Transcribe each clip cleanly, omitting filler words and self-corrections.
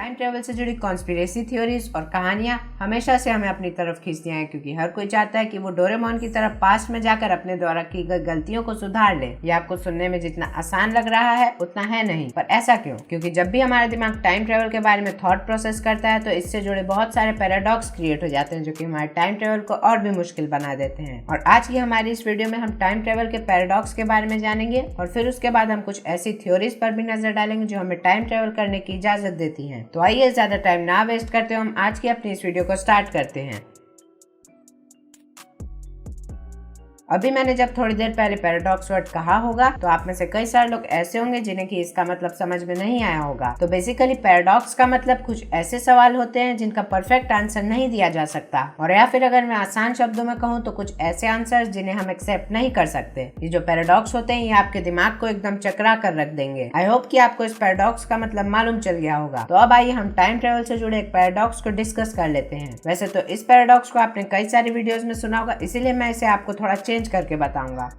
Time travel से जुड़ी conspiracy theories और कहानियां हमेशा से हमें अपनी तरफ खींचती हैं, क्योंकि हर कोई चाहता है कि वो डोरेमोन की तरह पास्ट में जाकर अपने द्वारा की गई गलतियों को सुधार ले। ये आपको सुनने में जितना आसान लग रहा है उतना है नहीं, पर ऐसा क्यों? क्योंकि जब भी हमारा दिमाग टाइम ट्रेवल के बारे में थॉट प्रोसेस करता है तो इससे जुड़े बहुत सारे पैराडॉक्स क्रिएट हो जाते हैं, जो कि हमारे टाइम ट्रेवल को और भी मुश्किल बना देते हैं। और आज की हमारी इस वीडियो में हम टाइम ट्रेवल के पैराडॉक्स के बारे में जानेंगे और फिर उसके बाद हम कुछ ऐसी थ्योरीज पर भी नजर डालेंगे जो हमें टाइम ट्रेवल करने की इजाजत देती हैं। तो आइए ज्यादा टाइम ना वेस्ट करते हुए हम आज की अपनी इस वीडियो को स्टार्ट करते हैं। अभी मैंने जब थोड़ी देर पहले पैराडॉक्स वर्ड कहा होगा तो आप में से कई सारे लोग ऐसे होंगे जिन्हें कि इसका मतलब समझ में नहीं आया होगा। तो बेसिकली पैराडॉक्स का मतलब कुछ ऐसे सवाल होते हैं जिनका परफेक्ट आंसर नहीं दिया जा सकता, और या फिर अगर मैं आसान शब्दों में कहूँ तो कुछ ऐसे आंसर जिन्हें हम एक्सेप्ट नहीं कर सकते। ये जो पैराडॉक्स होते हैं ये आपके दिमाग को एकदम चकरा कर रख देंगे। आई होप कि आपको इस पैराडॉक्स का मतलब मालूम चल गया होगा। तो अब आइए हम टाइम ट्रेवल से जुड़े एक पैराडॉक्स को डिस्कस कर लेते हैं। वैसे तो इस पैराडॉक्स को आपने कई सारी वीडियोस में सुना होगा, इसीलिए मैं इसे आपको थोड़ा चेंज करके बताऊंगा।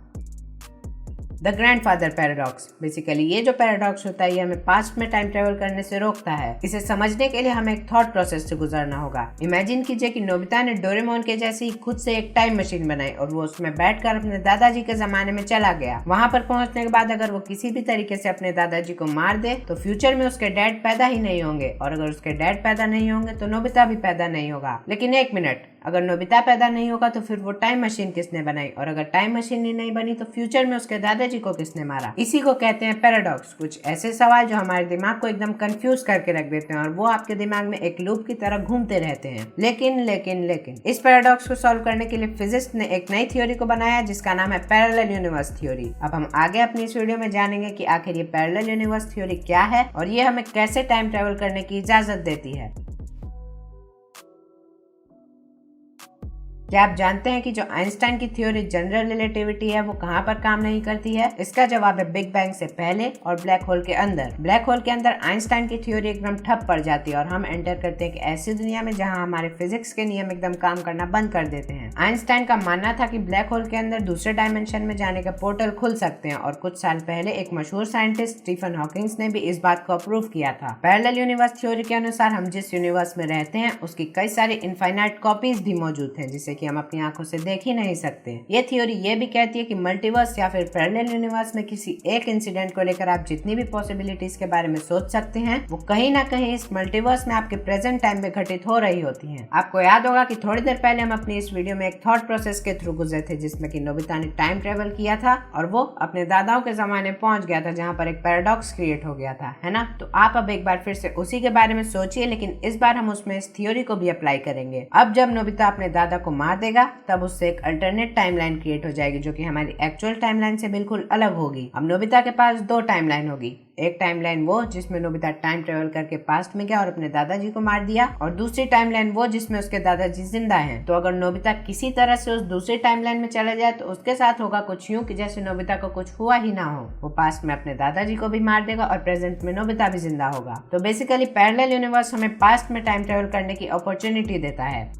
The grandfather paradox. बेसिकली ये जो पैराडॉक्स होता है ये हमें पास्ट में टाइम ट्रेवल करने से रोकता है। इसे समझने के लिए हमें एक थॉट प्रोसेस से गुजरना होगा। इमेजिन कीजिए कि नोबिता ने डोरेमोन के जैसी खुद से एक टाइम मशीन बनाई और वो उसमें बैठकर अपने दादाजी के जमाने में चला गया। वहाँ पर पहुँचने के बाद अगर वो किसी भी तरीके से अपने दादाजी को मार दे तो फ्यूचर में उसके डैड पैदा ही नहीं होंगे, और अगर उसके डैड पैदा नहीं होंगे तो नोबिता भी पैदा नहीं होगा। लेकिन एक मिनट, अगर नोबिता पैदा नहीं होगा तो फिर वो टाइम मशीन किसने बनाई, और अगर टाइम मशीन ही नहीं बनी तो फ्यूचर में उसके दादाजी को किसने मारा? इसी को कहते हैं पैराडॉक्स। कुछ ऐसे सवाल जो हमारे दिमाग को एकदम कंफ्यूज करके रख देते हैं और वो आपके दिमाग में एक लूप की तरह घूमते रहते हैं। लेकिन इस पैराडॉक्स को सॉल्व करने के लिए फिजिस्ट ने एक नई थ्योरी को बनाया जिसका नाम है पैरेलल यूनिवर्स थ्योरी। अब हम आगे अपनी इस वीडियो में जानेंगे कि आखिर ये पैरेलल यूनिवर्स थ्योरी क्या है और ये हमें कैसे टाइम ट्रेवल करने की इजाजत देती है। क्या आप जानते हैं कि जो आइंस्टाइन की थ्योरी जनरल रिलेटिविटी है वो कहाँ पर काम नहीं करती है? इसका जवाब है बिग बैंग से पहले और ब्लैक होल के अंदर। ब्लैक होल के अंदर आइंस्टाइन की थ्योरी एकदम ठप पड़ जाती है और हम एंटर करते हैं कि ऐसी दुनिया में जहाँ हमारे फिजिक्स के नियम एकदम काम करना बंद कर देते हैं। आइंस्टाइन का मानना था कि ब्लैक होल के अंदर दूसरे डायमेंशन में जाने का पोर्टल खुल सकते हैं, और कुछ साल पहले एक मशहूर साइंटिस्ट स्टीफन हॉकिंग्स ने भी इस बात को अप्रूव किया था। पैरेलल यूनिवर्स थ्योरी के अनुसार हम जिस यूनिवर्स में रहते हैं उसकी कई सारी इनफाइनाइट कॉपीज भी मौजूद हैं जिसे कि हम अपनी आंखों से देख ही नहीं सकते। ये थ्योरी ये भी कहती है कि मल्टीवर्स या फिर पैरेलल यूनिवर्स में किसी एक इंसिडेंट को लेकर आप जितनी भी पॉसिबिलिटीज के बारे में सोच सकते हैं वो कहीं ना कहीं इस मल्टीवर्स में आपके प्रेजेंट टाइम में घटित हो रही होती हैं। आपको याद होगा कि थोड़ी देर पहले हम अपनी इस वीडियो में एक थॉट प्रोसेस के थ्रू गुजरे थे जिसमें कि नोबिता ने टाइम ट्रेवल किया था और वो अपने दादाओं के जमाने में पहुंच गया था जहाँ पर एक पैराडॉक्स क्रिएट हो गया था, है ना? तो आप अब एक बार फिर से उसी के बारे में सोचिए, लेकिन इस बार हम उसमें इस थ्योरी को भी अप्लाई करेंगे। अब जब नोबिता अपने दादा को मार देगा तब उससे एक अल्टरनेट टाइमलाइन क्रिएट हो जाएगी जो कि हमारी एक्चुअल टाइमलाइन से बिल्कुल अलग होगी। अब नोबिता के पास दो टाइमलाइन होगी। एक टाइमलाइन वो जिसमें नोबिता टाइम ट्रेवल करके पास्ट में गया और अपने दादाजी को मार दिया, और दूसरी टाइमलाइन वो जिसमें उसके दादाजी जिंदा हैं। तो अगर नोबिता किसी तरह से उस दूसरी टाइमलाइन में चला जाए तो उसके साथ होगा कुछ यूं कि जैसे नोबिता को कुछ हुआ ही ना हो। वो पास्ट में अपने दादाजी को भी मार देगा और प्रेजेंट में नोबिता भी जिंदा होगा। तो बेसिकली पैरेलल यूनिवर्स हमें पास्ट में टाइम ट्रेवल करने की अपॉर्चुनिटी देता है।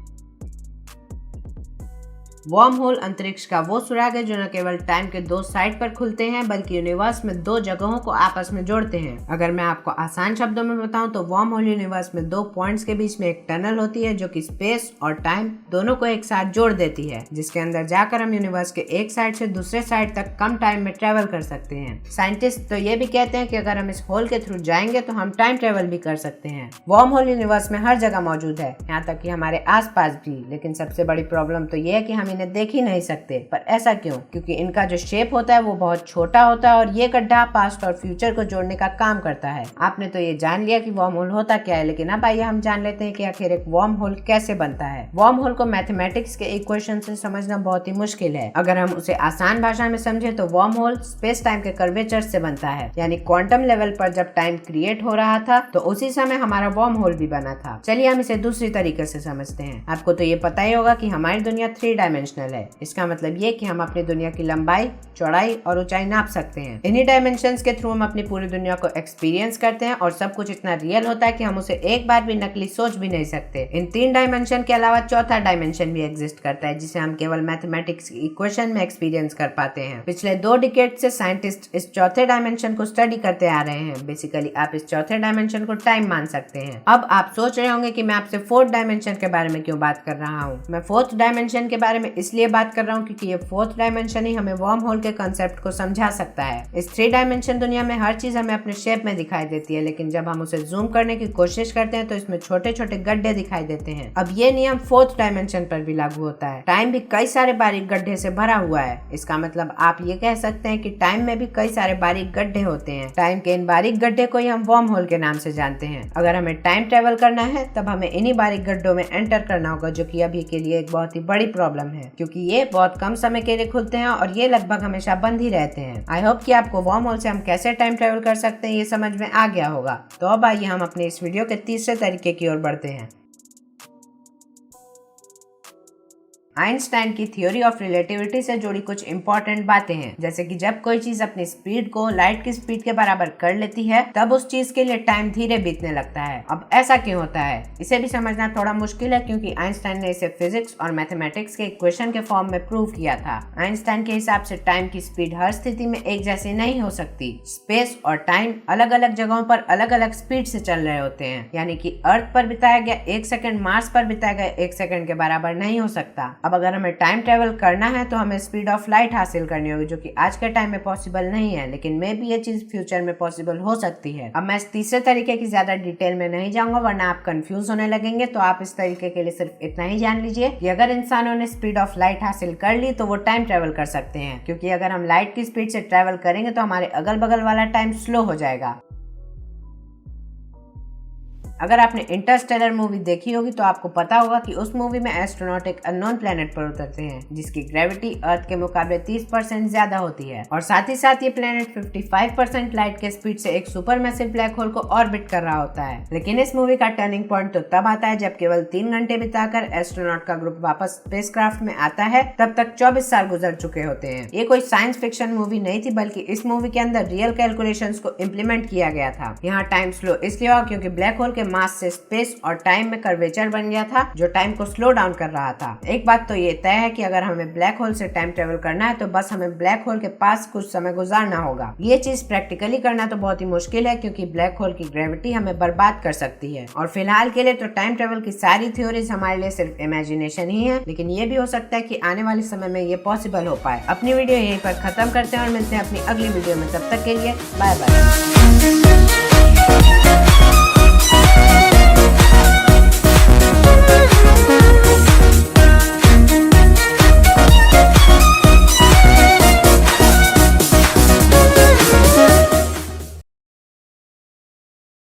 वर्म होल अंतरिक्ष का वो सुराग है जो न केवल टाइम के दो साइड पर खुलते हैं बल्कि यूनिवर्स में दो जगहों को आपस में जोड़ते हैं। अगर मैं आपको आसान शब्दों में बताऊं तो वर्म होल यूनिवर्स में दो पॉइंट्स के बीच में एक टनल होती है जो कि स्पेस और टाइम दोनों को एक साथ जोड़ देती है, जिसके अंदर जाकर हम यूनिवर्स के एक साइड से दूसरे साइड तक कम टाइम में ट्रेवल कर सकते हैं। साइंटिस्ट तो ये भी कहते हैं कि अगर हम इस होल के थ्रू जाएंगे तो हम टाइम ट्रेवल भी कर सकते हैं। वर्म होल यूनिवर्स में हर जगह मौजूद है, यहाँ तक कि हमारे आसपास भी। लेकिन सबसे बड़ी प्रॉब्लम तो ये है कि हम इन्हें देख ही नहीं सकते। पर ऐसा क्यों? क्योंकि इनका जो शेप होता है वो बहुत छोटा होता है और ये गड्ढा पास्ट और फ्यूचर को जोड़ने का काम करता है। आपने तो ये जान लिया कि वर्म होल होता क्या है, लेकिन अब आइए हम जान लेते हैं कि आखिर एक वर्म होल कैसे बनता है। वर्म होल को मैथमेटिक्स के इक्वेशन से समझना बहुत ही मुश्किल है। अगर हम उसे आसान भाषा में समझे तो वर्म होल स्पेस टाइम के कर्वेचर से बनता है, यानी क्वांटम लेवल पर जब टाइम क्रिएट हो रहा था तो उसी समय हमारा वर्म होल भी बना था। चलिए हम इसे दूसरी तरीके से समझते हैं। आपको तो ये पता ही होगा कि हमारी दुनिया 3 डायमेंशन डायमेंशनल है। इसका मतलब ये कि हम अपनी दुनिया की लंबाई, चौड़ाई और ऊंचाई नाप सकते हैं। इन्हीं डायमेंशंस के थ्रू हम अपनी पूरी दुनिया को एक्सपीरियंस करते हैं और सब कुछ इतना रियल होता है कि हम उसे एक बार भी नकली सोच भी नहीं सकते। इन 3 डायमेंशन के अलावा चौथा डायमेंशन भी एग्जिस्ट करता है, जिसे हम केवल मैथमेटिक्स इक्वेशन में एक्सपीरियंस कर पाते हैं। पिछले 2 डिकेड से साइंटिस्ट इस चौथे डायमेंशन को स्टडी करते आ रहे हैं। बेसिकली आप इस चौथे डायमेंशन को टाइम मान सकते हैं। अब आप सोच रहे होंगे कि मैं आपसे 4th डायमेंशन के बारे में क्यों बात कर रहा हूँ। मैं 4th डायमेंशन के बारे में इसलिए बात कर रहा हूँ क्योंकि ये 4th डायमेंशन ही हमें वर्म होल के कंसेप्ट को समझा सकता है। इस 3 डायमेंशन दुनिया में हर चीज हमें अपने शेप में दिखाई देती है, लेकिन जब हम उसे जूम करने की कोशिश करते हैं तो इसमें छोटे छोटे गड्ढे दिखाई देते हैं। अब ये नियम 4th डायमेंशन पर भी लागू होता है। टाइम भी कई सारे बारीक गड्ढे से भरा हुआ है। इसका मतलब आप ये कह सकते हैं कि टाइम में भी कई सारे बारीक गड्ढे होते हैं। टाइम के इन बारीक गड्ढे को ही हम वर्म होल के नाम से जानते हैं। अगर हमें टाइम ट्रेवल करना है तब हमें इन्हीं बारीक गड्ढों में एंटर करना होगा, जो कि अभी के लिए एक बहुत ही बड़ी प्रॉब्लम है क्योंकि ये बहुत कम समय के लिए खुलते हैं और ये लगभग हमेशा बंद ही रहते हैं। आई होप कि आपको वर्म होल से हम कैसे टाइम ट्रेवल कर सकते हैं ये समझ में आ गया होगा। तो अब आइए हम अपने इस वीडियो के तीसरे तरीके की ओर बढ़ते हैं। आइंस्टाइन की थ्योरी ऑफ रिलेटिविटी से जुड़ी कुछ इंपॉर्टेंट बातें हैं, जैसे कि जब कोई चीज अपनी स्पीड को लाइट की स्पीड के बराबर कर लेती है तब उस चीज के लिए टाइम धीरे बीतने लगता है। अब ऐसा क्यों होता है, इसे भी समझना थोड़ा मुश्किल है क्योंकि आइंस्टाइन ने इसे फिजिक्स और मैथमेटिक्स के इक्वेशन के फॉर्म में प्रूव किया था। आइंस्टाइन के हिसाब से टाइम की स्पीड हर स्थिति में एक जैसी नहीं हो सकती। स्पेस और टाइम अलग अलग जगहों पर अलग अलग स्पीड से चल रहे होते हैं, यानी कि अर्थ पर बिताया गया 1 सेकंड मार्स पर बिताया गया 1 सेकंड के बराबर नहीं हो सकता। अब अगर हमें टाइम ट्रेवल करना है तो हमें स्पीड ऑफ लाइट हासिल करनी होगी, जो कि आज के टाइम में पॉसिबल नहीं है, लेकिन मे भी ये चीज फ्यूचर में पॉसिबल हो सकती है। अब मैं इस तीसरे तरीके की ज्यादा डिटेल में नहीं जाऊंगा वरना आप कंफ्यूज होने लगेंगे। तो आप इस तरीके के लिए सिर्फ इतना ही जान लीजिए कि अगर इंसानों ने स्पीड ऑफ लाइट हासिल कर ली तो वो टाइम ट्रेवल कर सकते हैं, क्योंकि अगर हम लाइट की स्पीड से ट्रेवल करेंगे तो हमारे अगल बगल वाला टाइम स्लो हो जाएगा। अगर आपने इंटरस्टेलर मूवी देखी होगी तो आपको पता होगा कि उस मूवी में एस्ट्रोनॉट एक अननोन प्लेनेट पर उतरते हैं जिसकी ग्रेविटी अर्थ के मुकाबले 30% ज्यादा होती है और साथ ही साथ ये प्लेनेट 55% लाइट के स्पीड से एक सुपरमैसिव ब्लैक होल को ऑर्बिट कर रहा होता है। लेकिन इस मूवी का टर्निंग पॉइंट तो तब आता है जब केवल 3 घंटे बिताकर एस्ट्रोनॉट का ग्रुप वापस स्पेसक्राफ्ट में आता है। तब तक 24 साल गुजर चुके होते हैं। ये कोई साइंस फिक्शन मूवी नहीं थी, बल्कि इस मूवी के अंदर रियल कैलकुलेशंस को इम्प्लीमेंट किया गया था। यहाँ टाइम स्लो इसलिए हुआ क्योंकि ब्लैक होल के मास से स्पेस और टाइम में कर्वेचर बन गया था जो टाइम को स्लो डाउन कर रहा था। एक बात तो ये तय है कि अगर हमें ब्लैक होल से टाइम ट्रेवल करना है तो बस हमें ब्लैक होल के पास कुछ समय गुजारना होगा। ये चीज प्रैक्टिकली करना तो बहुत ही मुश्किल है क्योंकि ब्लैक होल की ग्रेविटी हमें बर्बाद कर सकती है। और फिलहाल के लिए तो टाइम ट्रेवल की सारी थ्योरीज हमारे लिए सिर्फ इमेजिनेशन ही है, लेकिन ये भी हो सकता है कि आने वाले समय में ये पॉसिबल हो पाए। अपनी वीडियो यहीं पर खत्म करते हैं और मिलते हैं अपनी अगली वीडियो में। तब तक के लिए बाय बाय।